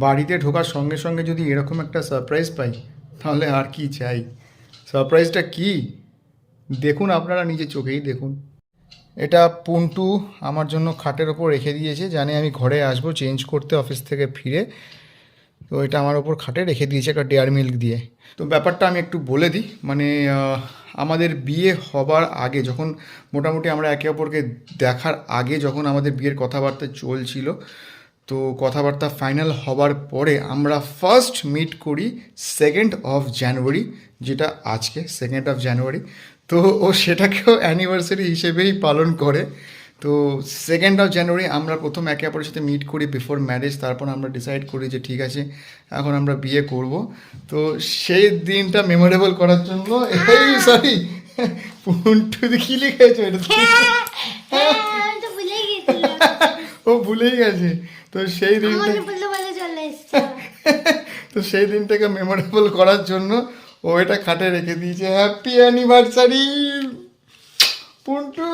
বাড়িতে ঢোকার সঙ্গে সঙ্গে যদি এরকম একটা সারপ্রাইজ পাই তাহলে আর কি চাই। সারপ্রাইজটা কি দেখুন, আপনারা নিজে চোখেই দেখুন। এটা পুন্টু আমার জন্য খাটের ওপর রেখে দিয়েছে, জানে আমি ঘরে আসবো চেঞ্জ করতে অফিস থেকে ফিরে। তো এটা আমার ওপর খাটে রেখে দিয়েছে একটা ডেয়ারি মিল্ক দিয়ে। তো ব্যাপারটা আমি একটু বলে দিই, মানে আমাদের বিয়ে হবার আগে, যখন মোটামুটি আমরা একে অপরকে দেখার আগে, যখন আমাদের বিয়ের কথাবার্তা চলছিল, তো কথাবার্তা ফাইনাল হবার পরে আমরা ফার্স্ট মিট করি 2nd of January, যেটা আজকে 2nd of January। তো ও সেটাকেও অ্যানিভার্সারি হিসেবেই পালন করে। তো 2nd of January আমরা প্রথম একে অপরের সাথে মিট করি বিফোর ম্যারেজ। তারপর আমরা ডিসাইড করি যে ঠিক আছে এখন আমরা বিয়ে করব। তো সেই দিনটা মেমোরেবল করার জন্য এই সরি পুন্টু কি লিখেছো এটা? ও ভুলেই গেছে। তো সেই দিনটা তো সেই দিনটাকে মেমোরেবল করার জন্য ও এটা খাটে রেখে দিয়েছে। Happy anniversary পুন্টু।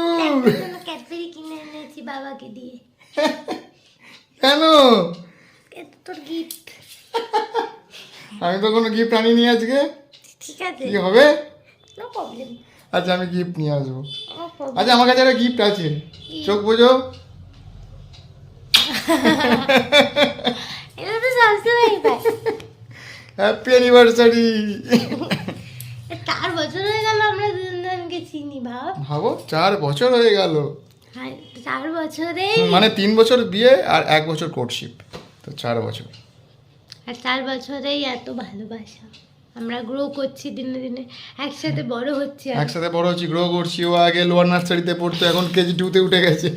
ক্যাডবেরি কিনে এনেছি বাবাকে দিয়ে। কেন? তোর গিফট। আমি তো কোনো গিফট আনিনি আজকে। ঠিক আছে, কি হবে? No problem. আচ্ছা আমি গিফট নিয়ে আসবো। No problem. আচ্ছা আমার কাছে একটা গিফট আছে, চোখ বোঝো। এটা তো সবসময়ই পাই। Happy anniversary. 4 বছর হয়ে গেল আমরা দুজনকে চিনি, ভাবো 4 বছর হয়ে গেল। হ্যাঁ 4 বছরে, মানে 3 বছর বিয়ে আর 1 বছর কোর্টশিপ, তো 4 বছর। আর 4 বছরেই এত ভালোবাসা। আমরা গ্রো করছি দিনে দিনে, একসাথে বড় হচ্ছি। একসাথে বড় হচ্ছি, গ্রো করছি। ও আগে লোয়ার নার্সারিতে পড়তো, এখন কেজি 2-তে উঠে গেছে।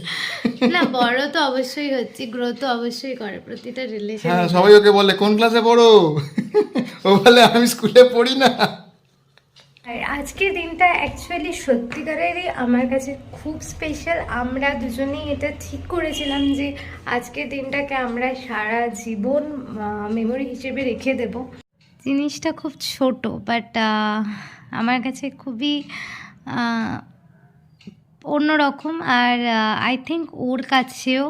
না বড় তো অবশ্যই হচ্ছি, গ্রো তো অবশ্যই করে প্রতিটা রিলেশন। হ্যাঁ সবাই ওকে বলে কোন ক্লাসে পড়ো, ও বলে আমি স্কুলে পড়ি না। আর আজকের দিনটা অ্যাকচুয়ালি সত্যিকারেরই আমার কাছে খুব স্পেশাল। আমরা দুজনেই এটা ঠিক করেছিলাম যে আজকের দিনটাকে আমরা সারা জীবন মেমোরি হিসেবে রেখে দেব। জিনিসটা খুব ছোট বাট আমার কাছে খুবই অন্যরকম, আর আই থিঙ্ক ওর কাছেও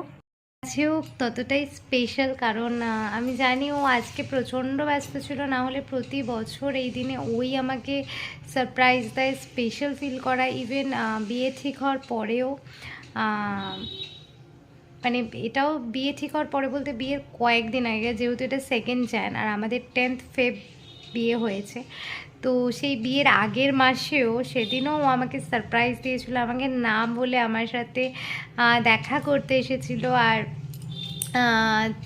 ততটাই স্পেশাল। কারণ আমি জানি ও আজকে প্রচণ্ড ব্যস্ত ছিল, না হলে প্রতি বছর এই দিনে ওই আমাকে সারপ্রাইজ দেয়, স্পেশাল ফিল করা। ইভেন বিয়ে ঠিক হওয়ার পরেও, মানে এটাও বিয়ে ঠিক হওয়ার পরে বলতে বিয়ের কয়েকদিন আগে, যেহেতু এটা 2nd Jan আর আমাদের 10th Feb বিয়ে হয়েছে। তো সেই বিয়ের আগের মাসেও সেদিনও ও আমাকে সারপ্রাইজ দিয়েছিল, আমাকে না বলে আমার সাথে দেখা করতে এসেছিল। আর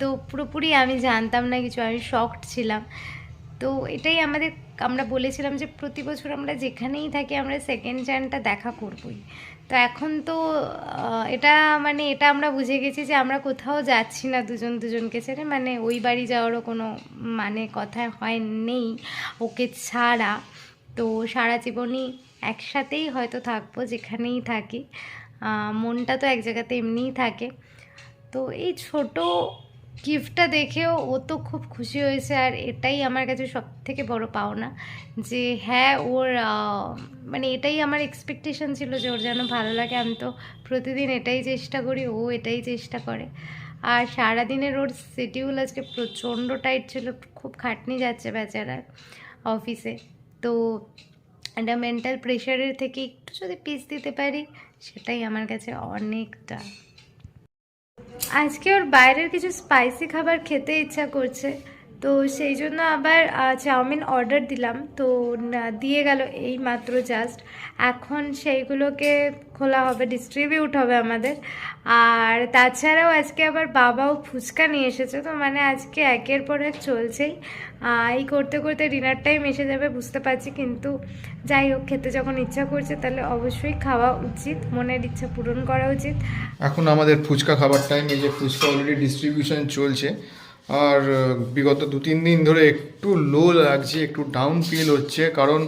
তো পুরোপুরি আমি জানতাম না কিছু, আমি শকড ছিলাম। তো এটাই আমরা বলেছিলাম যে প্রতি বছর আমরা যেখানেই থাকি আমরা 2nd Janটা দেখা করবই। তো এখন তো এটা আমরা বুঝে গেছি যে আমরা কোথাও যাচ্ছি না দুজনকে ছেড়ে, মানে ওই বাড়ি যাওয়ারও কোনো কথা হয় নেই ওকে ছাড়া। তো সারা জীবনই একসাথেই হয়তো থাকবো যেখানেই থাকি, মনটা তো এক জায়গাতে এমনিই থাকে। তো এই ছোট গিফটটা দেখেও ও তো খুব খুশি হয়েছে, আর এটাই আমার কাছে সব থেকে বড় পাওনা যে হ্যাঁ ওর এটাই আমার এক্সপেকটেশন ছিল যে ওর যেন ভালো লাগে। আমি তো প্রতিদিন এটাই চেষ্টা করি, ও এটাই চেষ্টা করে। আর সারাদিনের ওর শিডিউল আজকে প্রচণ্ড টাইট ছিল, খুব খাটনি যাচ্ছে বেচারার অফিসে। তো একটা মেন্টাল প্রেশারের থেকে একটু যদি পিস দিতে পারি সেটাই আমার কাছে অনেকটা। আজকে ওর বাইরের কিছু স্পাইসি খাবার খেতে ইচ্ছা করছে, তো সেই জন্য আবার চাউমিন অর্ডার দিলাম। তো দিয়ে গেল এই মাত্র জাস্ট, এখন সেইগুলোকে খোলা হবে, ডিস্ট্রিবিউট হবে আমাদের। আর তাছাড়াও আজকে আবার বাবাও ফুচকা নিয়ে এসেছে। তো আজকে একের পর এক চলছেই, এই করতে করতে ডিনার টাইম এসে যাবে বুঝতে পারছি। কিন্তু যাই হোক, খেতে যখন ইচ্ছা করছে তাহলে অবশ্যই খাওয়া উচিত, মনের ইচ্ছা পূরণ করা উচিত। এখন আমাদের ফুচকা খাবার টাইম। এই যে ফুচকা অলরেডি ডিস্ট্রিবিউশন চলছে, আর বিগত 2-3 দিন ধরে একটু লো লাগছে, একটু ডাউন ফিল হচ্ছে। কারণ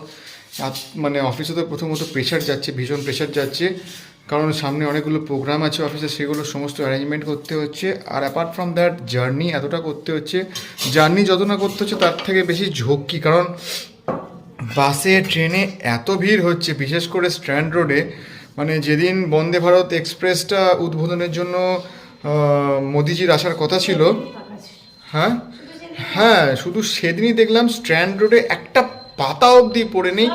অফিসে তো প্রথমত প্রেশার যাচ্ছে, ভীষণ প্রেশার যাচ্ছে। কারণ সামনে অনেকগুলো প্রোগ্রাম আছে অফিসে, সেগুলো সমস্ত অ্যারেঞ্জমেন্ট করতে হচ্ছে। আর অ্যাপার্ট ফ্রম দ্যাট জার্নি এতটা করতে হচ্ছে, জার্নি যত না করতে হচ্ছে তার থেকে বেশি ঝক্কি। কারণ বাসে ট্রেনে এত ভিড় হচ্ছে, বিশেষ করে স্ট্র্যান্ড রোডে মানে যেদিন বন্দে ভারত এক্সপ্রেসটা উদ্বোধনের জন্য মোদিজির আসার কথা ছিল, হ্যাঁ হ্যাঁ, শুধু সেদিনই দেখলাম স্ট্র্যান্ড রোডে একটা পাতা অবধি পড়ে নেই,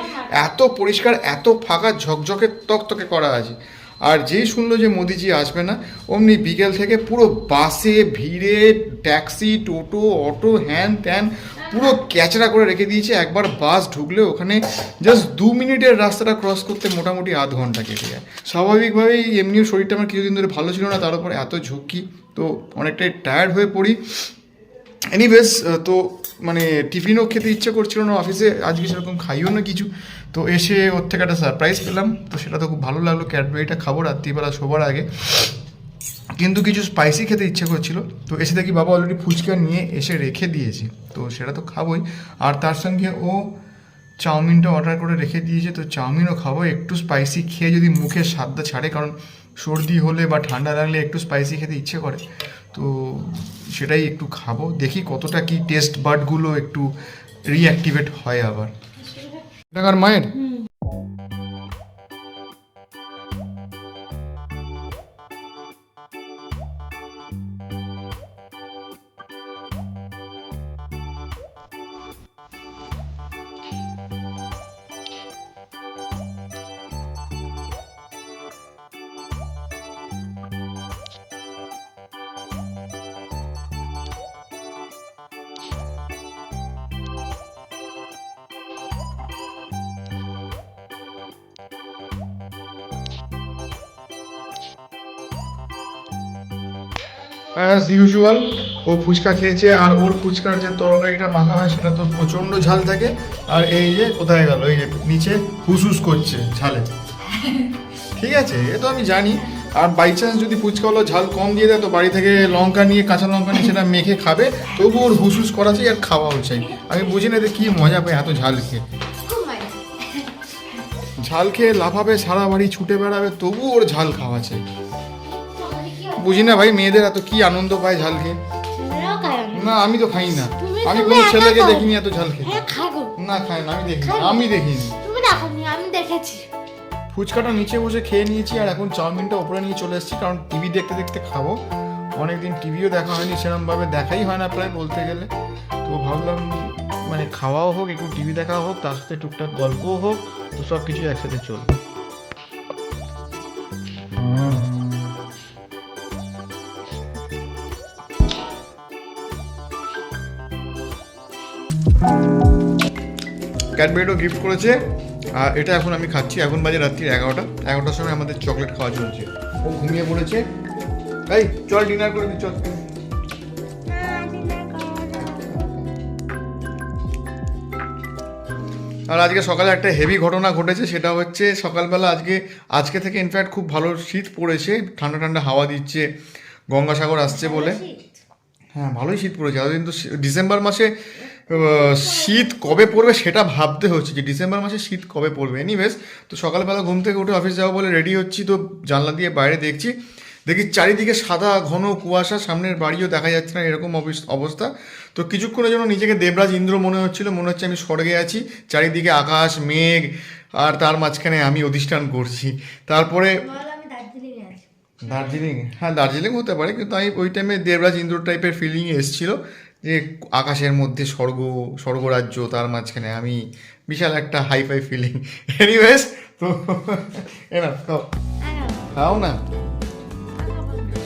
এত পরিষ্কার, এত ফাঁকা, ঝকঝকে তকতকে করা আছে। আর যেই শুনলো যে মোদিজি আসবে না, অমনি বিকেল থেকে পুরো বাসে ভিড়ে, ট্যাক্সি, টোটো, অটো, হ্যান ত্যান পুরো ক্যাচড়া করে রেখে দিয়েছে। একবার বাস ঢুকলে ওখানে জাস্ট 2 মিনিটের রাস্তাটা ক্রস করতে মোটামুটি আধ ঘন্টা কেটে যায়। স্বাভাবিকভাবেই এমনিও শরীরটা আমার কিছুদিন ধরে ভালো ছিল না, তার উপর এত ঝুঁকি, তো অনেকটাই টায়ার্ড হয়ে পড়ি। এনিওয়েজ, তো মানে টিফিনও খেতে ইচ্ছে করছিল না অফিসে, আজকে সেরকম খাইও না কিছু, তো এসে ওর থেকে একটা সারপ্রাইজ পেলাম, তো সেটা তো খুব ভালো লাগলো। ক্যাডবেরিটা খাবো রাত্রিবেলা শোবার আগে, কিন্তু কিছু স্পাইসি খেতে ইচ্ছে করছিল, তো এসে দেখি বাবা অলরেডি ফুচকা নিয়ে এসে রেখে দিয়েছে, তো সেটা তো খাবোই। আর তার সঙ্গে ও চাউমিনটা অর্ডার করে রেখে দিয়েছে, তো চাউমিনও খাবো। একটু স্পাইসি খেয়ে যদি মুখে স্বাদটা ছাড়ে, কারণ সর্দি হলে বা ঠান্ডা লাগলে একটু স্পাইসি খেতে ইচ্ছে করে, তো সেটাই একটু খাবো। দেখি কতটা কি টেস্ট বাডগুলো একটু রিঅ্যাক্টিভেট হয় আবার। টাকার মায়ের অ্যাজ ইউজুয়াল ও ফুচকা খেয়েছে, আর ওর ফুচকার যে তরকারিটা মাখা হয় সেটা তো প্রচণ্ড ঝাল থাকে। আর এই যে কোথায় গেল, এই যে নিচে হুসুস করছে ঝালে, ঠিক আছে, এ তো আমি জানি। আর বাই চান্স যদি ফুচকাওয়ালা ঝাল কম দিয়ে দেয়, তো বাড়ি থেকে লঙ্কা নিয়ে, কাঁচা লঙ্কা নিয়ে সেটা মেখে খাবে, তবু ওর হুসুস করা চাই আর খাওয়াও চাই। আমি বুঝি না যে কী মজা পায় এত ঝাল খেয়ে, ঝাল খেয়ে লাফাবে, সারা বাড়ি ছুটে বেড়াবে, তবু ওর ঝাল খাওয়া চাই। বুঝি না ভাই, মেয়েদের এত কি আনন্দ পায় ঝাল খেয়ে। না আমি তো খাই না, আমি কোনো ছেলেকে দেখিনি এত ঝাল খেয়ে। না খায় না, আমি দেখিনি। আমি দেখেছি। ফুচকাটা নিচে বসে খেয়ে নিয়েছি, আর এখন চাউমিনটা ওপরে নিয়ে চলে এসেছি, কারণ টিভি দেখতে দেখতে খাবো। অনেকদিন টিভিও দেখা হয়নি, সেরকমভাবে দেখাই হয় না প্রায় বলতে গেলে, তো ভাবলাম মানে খাওয়াও হোক, একটু টিভি দেখাও হোক, তার সাথে টুকটাক গল্পও হোক, তো সব কিছু একসাথে চলবে। ক্যাডবেরিও গিফট করেছে, আর এটা এখন আমি খাচ্ছি। এখন বাজে রাত্রি 11টার সময় আমাদের চকলেট খাওয়া চলছে। ও ঘুমিয়ে পড়েছে, তাই চল ডিনার করে দিই, চল। আর আজকে সকালে একটা হেভি ঘটনা ঘটেছে, সেটা হচ্ছে সকালবেলা আজকে থেকে ইনফ্যাক্ট খুব ভালো শীত পড়েছে, ঠান্ডা ঠান্ডা হাওয়া দিচ্ছে, গঙ্গাসাগর আসছে বলে। হ্যাঁ ভালোই শীত পড়েছে। এতদিন তো ডিসেম্বর মাসে শীত কবে পড়বে সেটা ভাবতে হচ্ছে, যে ডিসেম্বর মাসে শীত কবে পড়বে। এনিওয়েজ, তো সকালবেলা ঘুম থেকে উঠে অফিস যাবো বলে রেডি হচ্ছি, তো জানলা দিয়ে বাইরে দেখি চারিদিকে সাদা ঘন কুয়াশা, সামনের বাড়িও দেখা যাচ্ছে না, এরকম অবস্থা। তো কিছুক্ষণের জন্য নিজেকে দেবরাজ ইন্দ্র মনে হচ্ছে আমি স্বর্গে আছি, চারিদিকে আকাশ মেঘ, আর তার মাঝখানে আমি অধিষ্ঠান করছি। তারপরে দার্জিলিং, হ্যাঁ দার্জিলিং হতে পারে, কিন্তু আমি ওই টাইমে দেবরাজ ইন্দ্র টাইপের ফিলিং এসেছিলো, যে আকাশের মধ্যে স্বর্গরাজ্য, তার মাঝখানে আমি, বিশাল একটা হাইফাই ফিলিং। এনিওয়েজ, তো খাও না,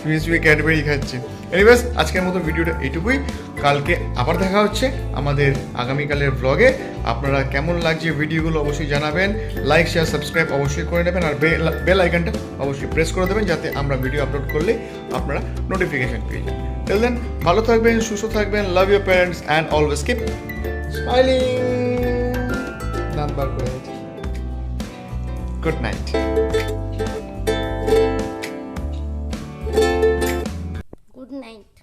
শুয়ে ক্যাডবেরি খাচ্ছে। এনিওয়েজ, আজকের মতো ভিডিওটা এইটুকুই। কালকে আবার দেখা হচ্ছে আমাদের আগামীকালের ব্লগে। আপনারা কেমন লাগছে ভিডিওগুলো অবশ্যই জানাবেন, লাইক শেয়ার সাবস্ক্রাইব অবশ্যই করে নেবেন, আর বেল আইকনটা অবশ্যই প্রেস করে দেবেন, যাতে আমরা ভিডিও আপলোড করলে আপনারা নোটিফিকেশন পেয়ে যান। টিল দেন, ভালো থাকবেন, সুস্থ থাকবেন, love your parents and always keep smiling. Number করে গুড নাইট। Good night.